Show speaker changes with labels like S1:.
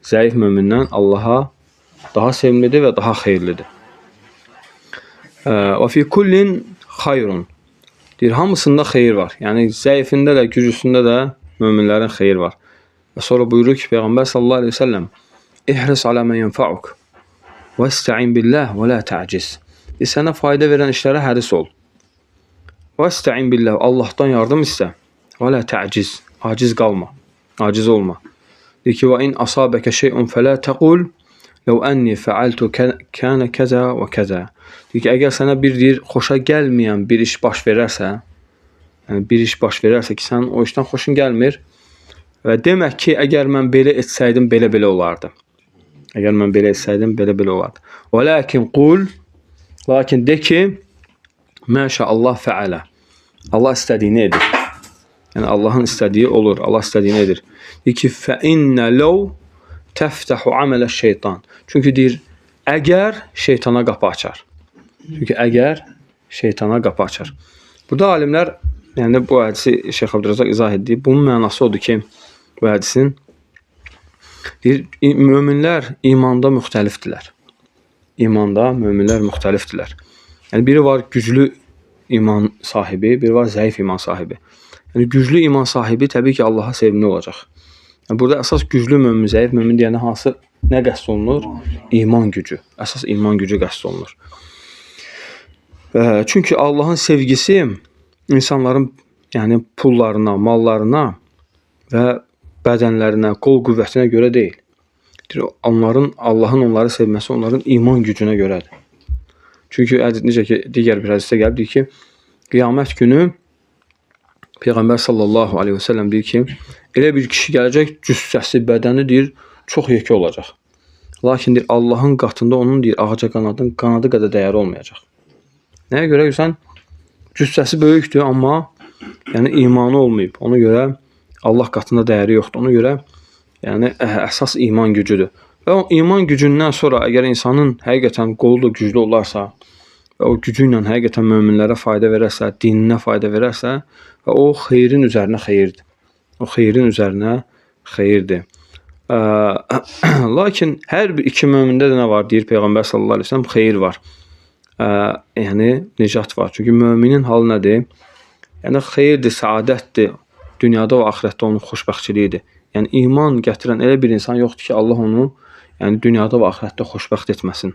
S1: zəif mömindən Allaha daha sevimlidir və daha xeyirlidir. Və fi kullin xayrun. Deyir, hamısında xeyir var. Yəni, zəifində də, güclüsündə də möminlərin xeyir var. Və sonra buyurur ki, Peyğəmbər sallallahu aleyhi ve sellem İhris alə mən yənfa'uk və istə'in billah və la tə'ciz. Sənə fayda verən işlərə həris ol. Və istə'in billah, Allahdan yardım istə. Və la tə'ciz, aciz qalma, aciz olma. Deyir ki, və in asabəkə şeyun fələ təqul Ləv ənni fəaltu kənə kəzə və kəzə. Deyir ki, əgər sənə deyir, xoşa gəlməyən bir iş baş verərsə, yəni bir iş baş verərsə ki, sən o işdən xoşun gəlmir və demək ki, əgər mən belə etsəydim, belə-belə olardı. Əgər mən belə etsəydim, belə-belə olardı. Və lakin qul, lakin de ki, məşə Allah fəalə. Allah istədiyini edir. Yəni, Allahın istədiyi olur, Allah istədiyini edir. Deyir ki, fəinnə ləv təftəhu amələ şeytan. Çünki deyir, əgər şeytana qapı açar. Çünki əgər şeytana qapı açar. Burada alimlər, yəni bu hədisi Şeyx Abdurrazaq izah edir. Bunun mənası odur ki, bu hədisin deyir, möminlər imanda müxtəlifdirlər. İmanda möminlər müxtəlifdirlər. Yəni biri var güclü iman sahibi, biri var zəif iman sahibi. Yəni güclü iman sahibi təbii ki, Allaha sevimli olacaq. Yəni, burada əsas güclü mömin, zəif mömin deyəndə hansı, nə qəsd olunur? İman gücü. Əsas iman gücü qəsd olunur. Çünki Allahın sevgisi insanların yəni, pullarına, mallarına və bədənlərinə, qol qüvvətinə görə deyil. Allahın onları sevməsi onların iman gücünə görədir. Çünki necə ki, digər bir hədisdə gəlib, deyir ki, qiyamət günü Peyğəmbər sallallahu aleyhi ve sellem deyir ki, elə bir kişi gələcək, cüssəsi, bədəni deyir, çox yekə olacaq. Lakin deyir, Allahın qatında onun deyir, ağaca qanadı qədər dəyəri olmayacaq. Nəyə görə? Sən cüssəsi böyükdür, amma yəni, imanı olmayıb. Ona görə Allah qatında dəyəri yoxdur. Ona görə yəni, əsas iman gücüdür. Və o iman gücündən sonra əgər insanın həqiqətən qolu da güclü olarsa və o gücü ilə həqiqətən möminlərə fayda verərsə, dininə fayda verərsə və o xeyrin üzərinə xeyirdir. O xeyrin üzərinə xeyirdir. Lakin hər bir iki mömində də nə var? Deyir Peyğəmbər sallallahu aleyhi ve sellem, xeyir var. Yəni, nicat var. Çünki möminin halı nədir? Yəni, xeyirdir, səadətdir. Dünyada və axirətdə onun xoşbəxtçiliyidir. Yəni, iman gətirən elə bir insan yoxdur ki, Allah onu yəni, dünyada və axirətdə xoşbəxt etməsin.